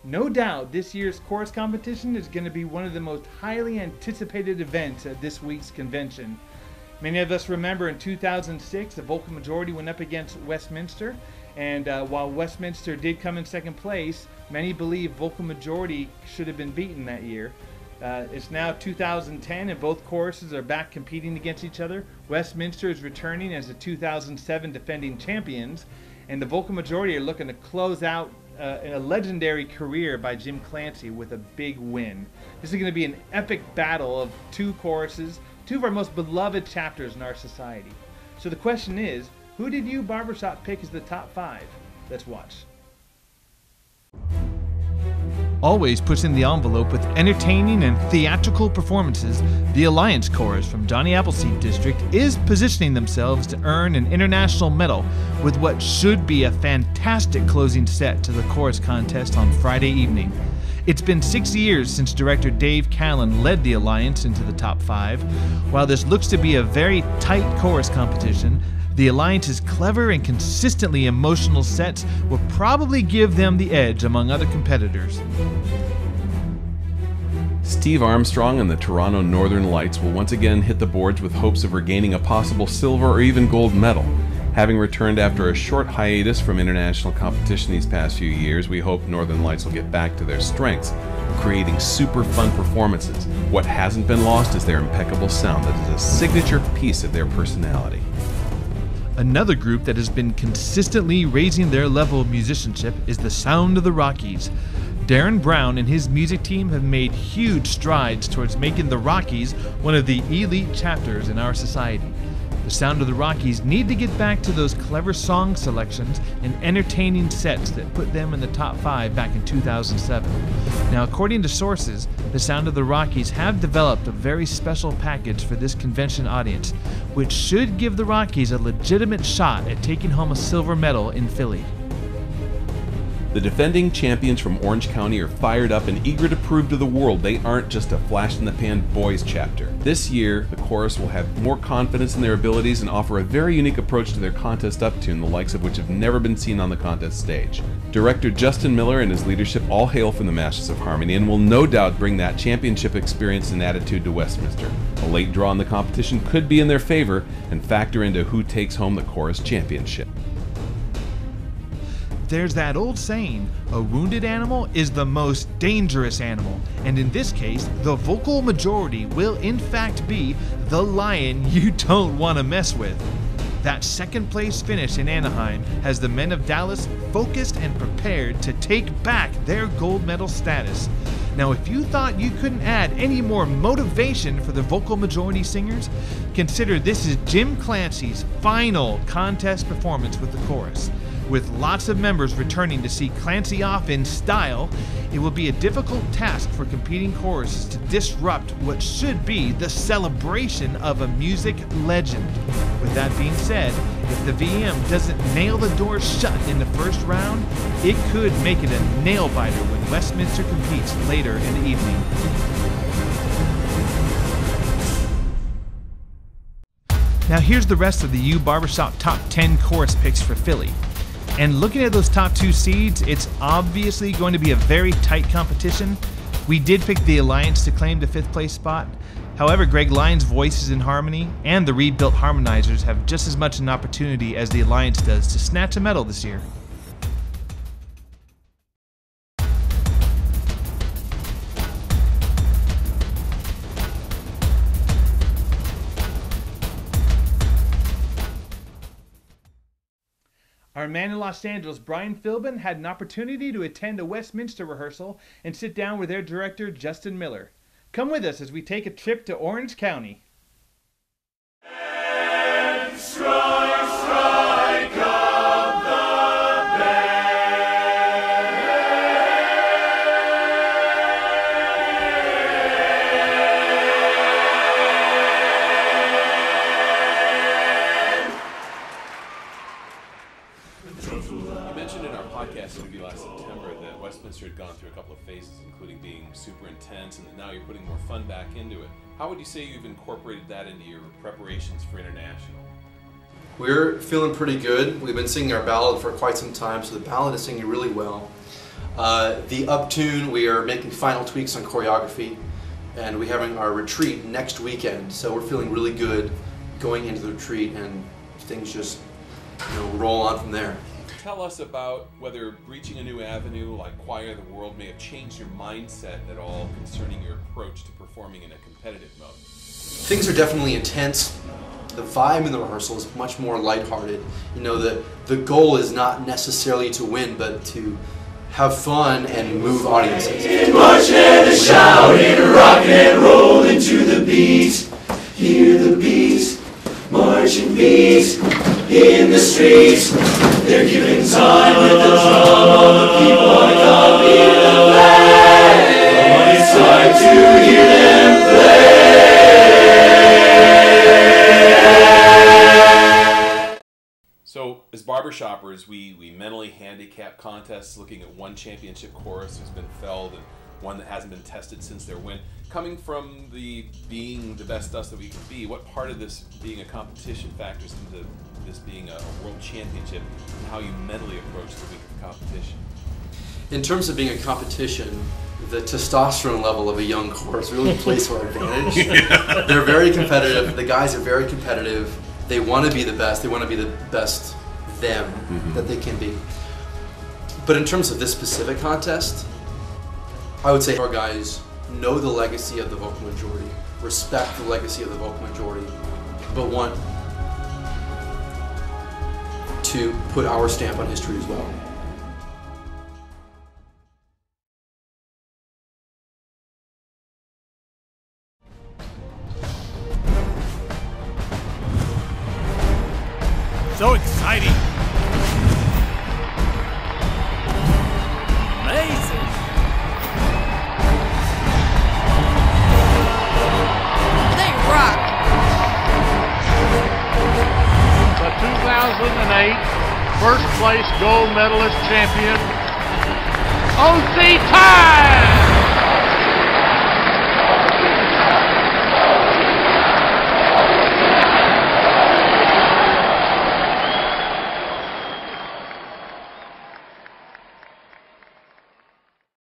No doubt this year's chorus competition is going to be one of the most highly anticipated events at this week's convention. Many of us remember in 2006 the vocal majority went up against Westminster, and while Westminster did come in second place, many believe vocal majority should have been beaten that year. It's now 2010 and both choruses are back competing against each other. Westminster is returning as the 2007 defending champions, and the vocal majority are looking to close out a legendary career by Jim Clancy with a big win. This is going to be an epic battle of two choruses, two of our most beloved chapters in our society. So the question is, who did YouBarbershop pick as the top 5? Let's watch. Always pushing the envelope with entertaining and theatrical performances, the Alliance Chorus from Johnny Appleseed District is positioning themselves to earn an international medal with what should be a fantastic closing set to the chorus contest on Friday evening. It's been 6 years since director Dave Callan led the Alliance into the top 5. While this looks to be a very tight chorus competition, the Alliance's clever and consistently emotional sets will probably give them the edge among other competitors. Steve Armstrong and the Toronto Northern Lights will once again hit the boards with hopes of regaining a possible silver or even gold medal. Having returned after a short hiatus from international competition these past few years, we hope Northern Lights will get back to their strengths, creating super fun performances. What hasn't been lost is their impeccable sound that is a signature piece of their personality. Another group that has been consistently raising their level of musicianship is the Sound of the Rockies. Darren Brown and his music team have made huge strides towards making the Rockies one of the elite chapters in our society. The Sound of the Rockies need to get back to those clever song selections and entertaining sets that put them in the top 5 back in 2007. Now, according to sources, the Sound of the Rockies have developed a very special package for this convention audience, which should give the Rockies a legitimate shot at taking home a silver medal in Philly. The defending champions from Orange County are fired up and eager to prove to the world they aren't just a flash-in-the-pan boys chapter. This year, the chorus will have more confidence in their abilities and offer a very unique approach to their contest up-tune, the likes of which have never been seen on the contest stage. Director Justin Miller and his leadership all hail from the Masters of Harmony and will no doubt bring that championship experience and attitude to Westminster. A late draw in the competition could be in their favor and factor into who takes home the chorus championship. There's that old saying, a wounded animal is the most dangerous animal, and in this case, the vocal majority will in fact be the lion you don't want to mess with. That second place finish in Anaheim has the men of Dallas focused and prepared to take back their gold medal status. Now, if you thought you couldn't add any more motivation for the vocal majority singers, consider this is Jim Clancy's final contest performance with the chorus. With lots of members returning to see Clancy off in style, it will be a difficult task for competing choruses to disrupt what should be the celebration of a music legend. With that being said, if the VM doesn't nail the doors shut in the first round, it could make it a nail-biter when Westminster competes later in the evening. Now here's the rest of the YouBarbershop top 10 chorus picks for Philly. And looking at those top 2 seeds, it's obviously going to be a very tight competition. We did pick the Alliance to claim the 5th place spot. However, Greg Lyons' voice is in harmony, and the rebuilt harmonizers have just as much an opportunity as the Alliance does to snatch a medal this year. Our man in Los Angeles, Brian Philbin, had an opportunity to attend a Westminster rehearsal and sit down with their director, Justin Miller. Come with us as we take a trip to Orange County. And strike, strike up the band. You mentioned in our podcast interview last September that Westminster had gone through a couple of phases, including being super intense, and that now you're putting more fun back into it. How would you say you've incorporated that into your preparations for international? We're feeling pretty good. We've been singing our ballad for quite some time, so the ballad is singing really well. The Uptune, we are making final tweaks on choreography, and we're having our retreat next weekend. So we're feeling really good going into the retreat, and things just roll on from there. Tell us about whether breaching a new avenue like Choir of the World may have changed your mindset at all concerning your approach to performing in a competitive mode. Things are definitely intense. The vibe in the rehearsal is much more lighthearted. The goal is not necessarily to win, but to have fun and move audiences. March and shout and rock and roll into the beat. Hear the beat, marching beat in the streets. They're giving time with the drum. All the people come hear them play. It's time to hear them play. So, as barbershoppers, we mentally handicap contests looking at one championship chorus who's been felled and one that hasn't been tested since their win. Coming from being the best us that we can be, what part of this being a competition factors into this being a world championship and how you mentally approach the week of competition? In terms of being a competition, the testosterone level of a young chorus really plays to our advantage. They're very competitive. The guys are very competitive. They want to be the best. They want to be the best them that they can be. But in terms of this specific contest, I would say our guys know the legacy of the vocal majority, respect the legacy of the vocal majority, but want to put our stamp on history as well. So exciting! Amazing! They rock! The 2008 first place gold medalist champion, O.C. Time!